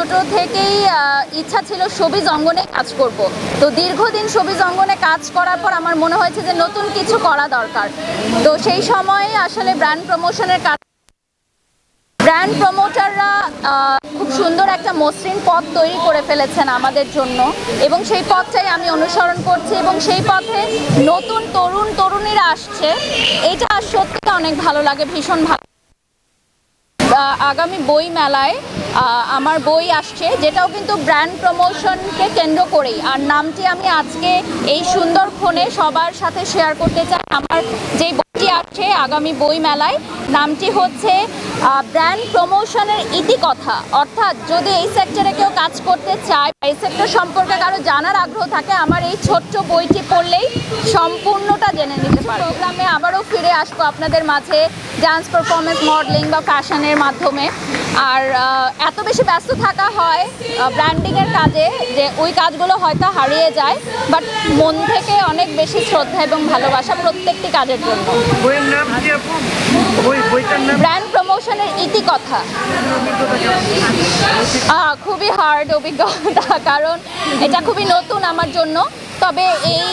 ছোট থেকেই ইচ্ছা ছিল শোবিজ অঙ্গনে কাজ করব। তো দীর্ঘদিন শোবিজ অঙ্গনে কাজ করার পর আমার মনে হয়েছে যে নতুন কিছু করা দরকার। তো সেই সময়ে আসলে ব্র্যান্ড প্রমোশনের কাজ, ব্র্যান্ড প্রমোটাররা খুব সুন্দর একটা মসৃণ পথ তৈরি করে ফেলেছেন আমাদের জন্য, এবং সেই পথটাই আমি অনুসরণ করছি এবং সেই পথে নতুন তরুণীরা আসছে। এটা সত্যি অনেক ভালো লাগে, ভীষণ ভালো। আগামী বই মেলায় আমার বই আসছে, যেটাও কিন্তু ব্র্যান্ড প্রমোশনকে কেন্দ্র করেই, আর নামটি আমি আজকে এই সুন্দরক্ষণে সবার সাথে শেয়ার করতে চাই। আমার যেই বইটি আসছে আগামী বই মেলায়, নামটি হচ্ছে ব্র্যান্ড প্রমোশনের ইতিকথা। অর্থাৎ যদি এই সেক্টরে কেউ কাজ করতে চায়, এই সেক্টর সম্পর্কে কারো জানার আগ্রহ থাকে, আমার এই ছোট্ট বইটি পড়লেই সম্পূর্ণটা জেনে নিতে পারে। প্রোগ্রামে আবারও ফিরে আসবো আপনাদের মাঝে ডান্স পারফরমেন্স, মডেলিং বা ফ্যাশনের মাধ্যমে। আর এত বেশি ব্যস্ত থাকা হয় ব্র্যান্ডিংয়ের কাজে যে ওই কাজগুলো হয়তো হারিয়ে যায়, বাট মন থেকে অনেক বেশি শ্রদ্ধা এবং ভালোবাসা প্রত্যেকটি কাজের জন্য। ব্র্যান্ড প্রমোশনের ইতিকথা খুবই হার্ড অভিজ্ঞতা, কারণ এটা খুবই নতুন আমার জন্য। তবে এই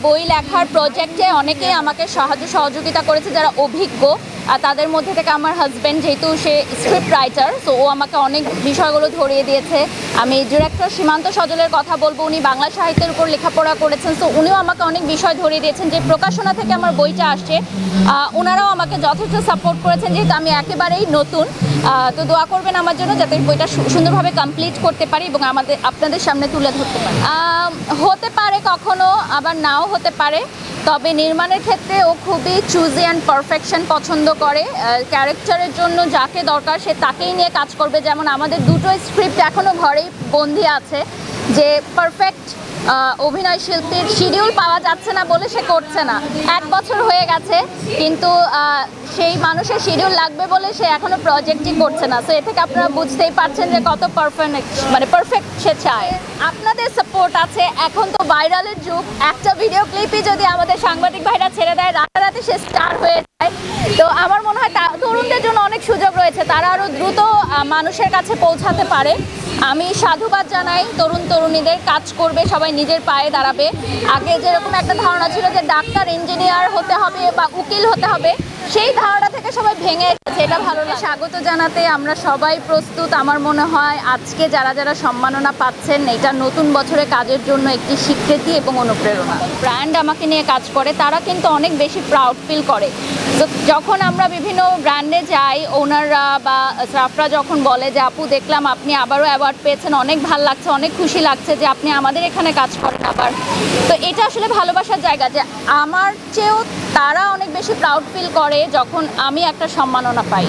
বই লেখার প্রজেক্টে অনেকেই আমাকে সাহায্য সহযোগিতা করেছে যারা অভিজ্ঞ। আর তাদের মধ্যে থেকে আমার হাজব্যান্ড, যেহেতু সে স্ক্রিপ্ট রাইটার, সো ও আমাকে অনেক বিষয়গুলো ধরিয়ে দিয়েছে। আমি ডিরেক্টর সীমান্ত সজলের কথা বলবো, উনি বাংলা সাহিত্যের উপর লেখাপড়া করেছেন, সো উনিও আমাকে অনেক বিষয় ধরিয়ে দিয়েছেন। যে প্রকাশনা থেকে আমার বইটা আসছে, ওনারাও আমাকে যথেষ্ট সাপোর্ট করেছেন, যেহেতু আমি একেবারেই নতুন। তো দোয়া করবেন আমার জন্য, যাতে বইটা সুন্দরভাবে কমপ্লিট করতে পারি এবং আপনাদের সামনে তুলে ধরতে পারি। হতে পারে কখনো, আবার নাও হতে পারে। তবে নির্মাণের ক্ষেত্রে ও খুবই চুজি অ্যান্ড পারফেকশন পছন্দ করে। ক্যারেক্টারের জন্য যাকে দরকার সে তাকেই নিয়ে কাজ করবে। যেমন আমাদের দুটো স্ক্রিপ্ট এখনও ঘরেই বন্দি আছে, যে পারফেক্ট অভিনয় শিল্পীর শিডিউল পাওয়া যাচ্ছে না বলে সে করছে না। 1 বছর হয়ে গেছে, কিন্তু সেই মানুষের শিডিউল লাগবে বলে সে এখনো প্রজেক্টই করছে না। সো এ থেকে আপনারা বুঝতেই পারছেন যে কত পারফেক্ট সে চায়। আপনাদের সাপোর্ট আছে। এখন তো ভাইরালের যুগ, একটা ভিডিও ক্লিপই যদি আমাদের সাংবাদিক ভাইরা ছেড়ে দেয়, রাতারাতি সে স্টার হয়ে যায়। তো আমার মনে হয় তরুণদের জন্য অনেক সুযোগ রয়েছে, তারা আরও দ্রুত মানুষের কাছে পৌঁছাতে পারে। আমি সাধুবাদ জানাই তরুণীদের, কাজ করবে, সবাই নিজের পায়ে দাঁড়াবে। আগে যেরকম একটা ধারণা ছিল যে ডাক্তার, ইঞ্জিনিয়ার হতে হবে বা উকিল হতে হবে, সেই ধারণা থেকে সবাই ভেঙে এসেছে। এটা ভালো লাগে। স্বাগত জানাতে আমরা সবাই প্রস্তুত। আমার মনে হয় আজকে যারা সম্মাননা পাচ্ছেন, এটা নতুন বছরে কাজের জন্য একটি স্বীকৃতি এবং অনুপ্রেরণা। ব্র্যান্ড আমাকে নিয়ে কাজ করে, তারা কিন্তু অনেক বেশি প্রাউড ফিল করে। তো যখন আমরা বিভিন্ন ব্র্যান্ডে যাই, ওনাররা বা স্টাফরা যখন বলে যে আপু দেখলাম আপনি আবারও অ্যাওয়ার্ড পেয়েছেন, অনেক ভালো লাগছে, অনেক খুশি লাগছে যে আপনি আমাদের এখানে কাজ করেন আবার। তো এটা আসলে ভালোবাসার জায়গা, যে আমার চেয়েও তারা অনেক বেশি প্রাউড ফিল করে যখন আমি একটা সম্মাননা পাই।